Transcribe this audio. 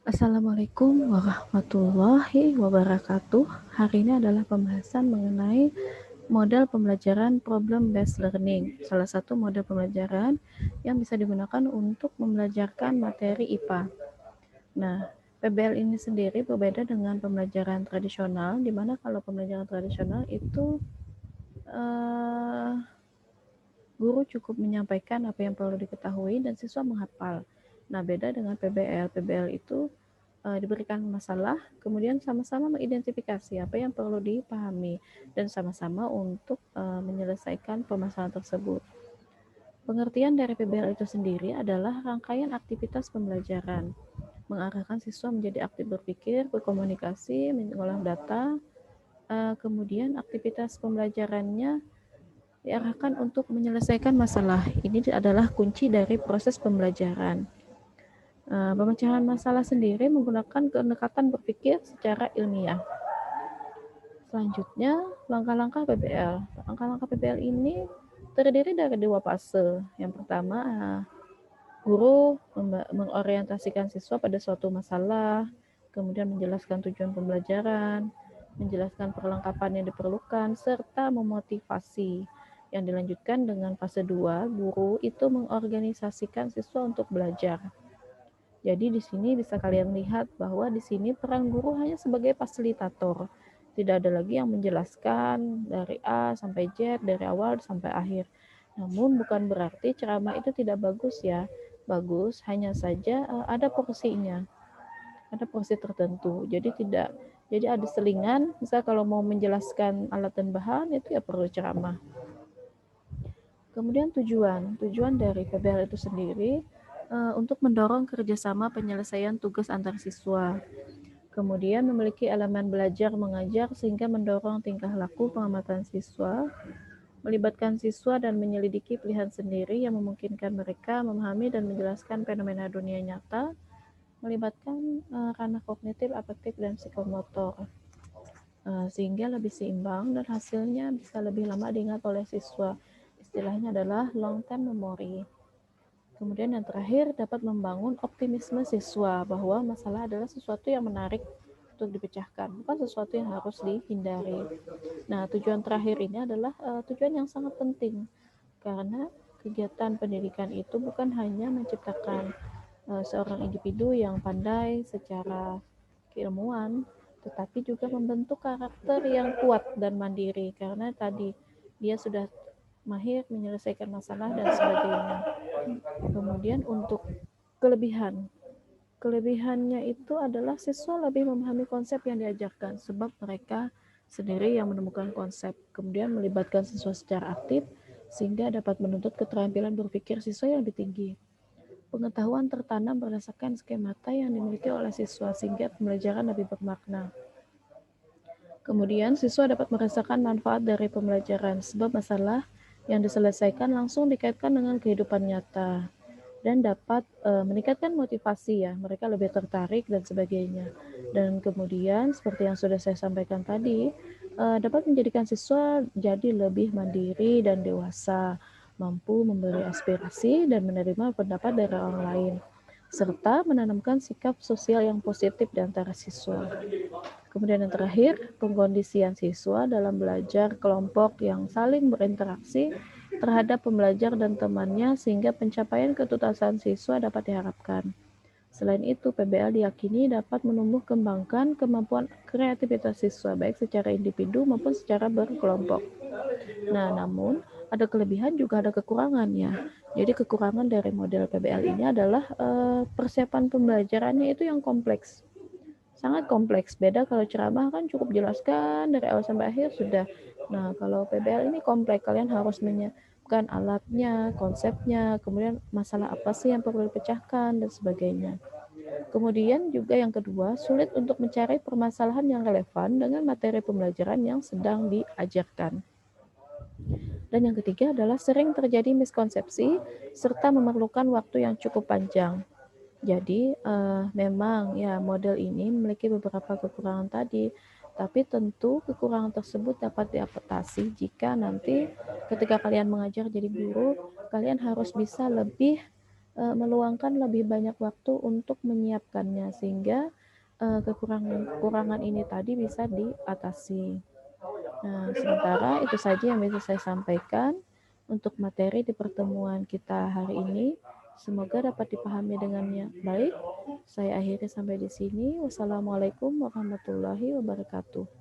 Assalamualaikum warahmatullahi wabarakatuh. Hari ini adalah pembahasan mengenai model pembelajaran problem based learning, salah satu model pembelajaran yang bisa digunakan untuk membelajarkan materi IPA. Nah, PBL ini sendiri berbeda dengan pembelajaran tradisional, di mana kalau pembelajaran tradisional itu guru cukup menyampaikan apa yang perlu diketahui dan siswa menghafal. Nah, beda dengan PBL. PBL itu diberikan masalah, kemudian sama-sama mengidentifikasi apa yang perlu dipahami dan sama-sama untuk menyelesaikan permasalahan tersebut. Pengertian dari PBL itu sendiri adalah rangkaian aktivitas pembelajaran, mengarahkan siswa menjadi aktif berpikir, berkomunikasi, mengolah data, kemudian aktivitas pembelajarannya diarahkan untuk menyelesaikan masalah. Ini adalah kunci dari proses pembelajaran. Pemecahan masalah sendiri menggunakan pendekatan berpikir secara ilmiah. Selanjutnya, langkah-langkah PBL. Langkah-langkah PBL ini terdiri dari dua fase. Yang pertama, guru mengorientasikan siswa pada suatu masalah, kemudian menjelaskan tujuan pembelajaran, menjelaskan perlengkapan yang diperlukan, serta memotivasi. Yang dilanjutkan dengan fase 2, guru itu mengorganisasikan siswa untuk belajar. Jadi di sini bisa kalian lihat bahwa di sini peran guru hanya sebagai fasilitator. Tidak ada lagi yang menjelaskan dari A sampai Z, dari awal sampai akhir. Namun bukan berarti ceramah itu tidak bagus ya. Bagus, hanya saja ada porsinya. Ada porsi tertentu. Jadi ada selingan, misal kalau mau menjelaskan alat dan bahan itu ya perlu ceramah. Kemudian tujuan dari PBL itu sendiri untuk mendorong kerjasama penyelesaian tugas antar siswa. Kemudian memiliki elemen belajar mengajar sehingga mendorong tingkah laku pengamatan siswa, melibatkan siswa dan menyelidiki pilihan sendiri yang memungkinkan mereka memahami dan menjelaskan fenomena dunia nyata, melibatkan ranah kognitif, afektif, dan psikomotor. Sehingga lebih seimbang dan hasilnya bisa lebih lama diingat oleh siswa. Istilahnya adalah long term memory. Kemudian yang terakhir dapat membangun optimisme siswa bahwa masalah adalah sesuatu yang menarik untuk dipecahkan, bukan sesuatu yang harus dihindari. Nah, tujuan terakhir ini adalah tujuan yang sangat penting karena kegiatan pendidikan itu bukan hanya menciptakan seorang individu yang pandai secara keilmuan, tetapi juga membentuk karakter yang kuat dan mandiri karena tadi dia sudah mahir menyelesaikan masalah dan sebagainya. Kemudian untuk kelebihannya itu adalah siswa lebih memahami konsep yang diajarkan sebab mereka sendiri yang menemukan konsep, kemudian melibatkan siswa secara aktif sehingga dapat menuntut keterampilan berpikir siswa yang lebih tinggi. Pengetahuan tertanam berdasarkan skemata yang dimiliki oleh siswa sehingga pembelajaran lebih bermakna. Kemudian siswa dapat merasakan manfaat dari pembelajaran sebab masalah yang diselesaikan langsung dikaitkan dengan kehidupan nyata dan dapat meningkatkan motivasi ya, mereka lebih tertarik dan sebagainya. Dan kemudian seperti yang sudah saya sampaikan tadi, dapat menjadikan siswa jadi lebih mandiri dan dewasa, mampu memberi aspirasi dan menerima pendapat dari orang lain, serta menanamkan sikap sosial yang positif di antara siswa. Kemudian yang terakhir, pengkondisian siswa dalam belajar kelompok yang saling berinteraksi terhadap pembelajar dan temannya sehingga pencapaian ketuntasan siswa dapat diharapkan. Selain itu, PBL diyakini dapat menumbuh kembangkan kemampuan kreativitas siswa baik secara individu maupun secara berkelompok. Nah, namun ada kelebihan juga ada kekurangannya. Jadi kekurangan dari model PBL ini adalah persiapan pembelajarannya itu yang kompleks, sangat kompleks. Beda kalau ceramah kan cukup jelaskan dari awal sampai akhir sudah. Nah, kalau PBL ini kompleks, kalian harus menyiapkan alatnya, konsepnya, kemudian masalah apa sih yang perlu dipecahkan dan sebagainya. Kemudian juga yang kedua, sulit untuk mencari permasalahan yang relevan dengan materi pembelajaran yang sedang diajarkan. Dan yang ketiga adalah sering terjadi miskonsepsi serta memerlukan waktu yang cukup panjang. Jadi memang ya model ini memiliki beberapa kekurangan tadi, tapi tentu kekurangan tersebut dapat diatasi jika nanti ketika kalian mengajar jadi guru, kalian harus bisa lebih meluangkan lebih banyak waktu untuk menyiapkannya sehingga kekurangan ini tadi bisa diatasi. Nah, sementara itu saja yang bisa saya sampaikan untuk materi di pertemuan kita hari ini. Semoga dapat dipahami dengan baik. Saya akhiri sampai di sini. Wassalamualaikum warahmatullahi wabarakatuh.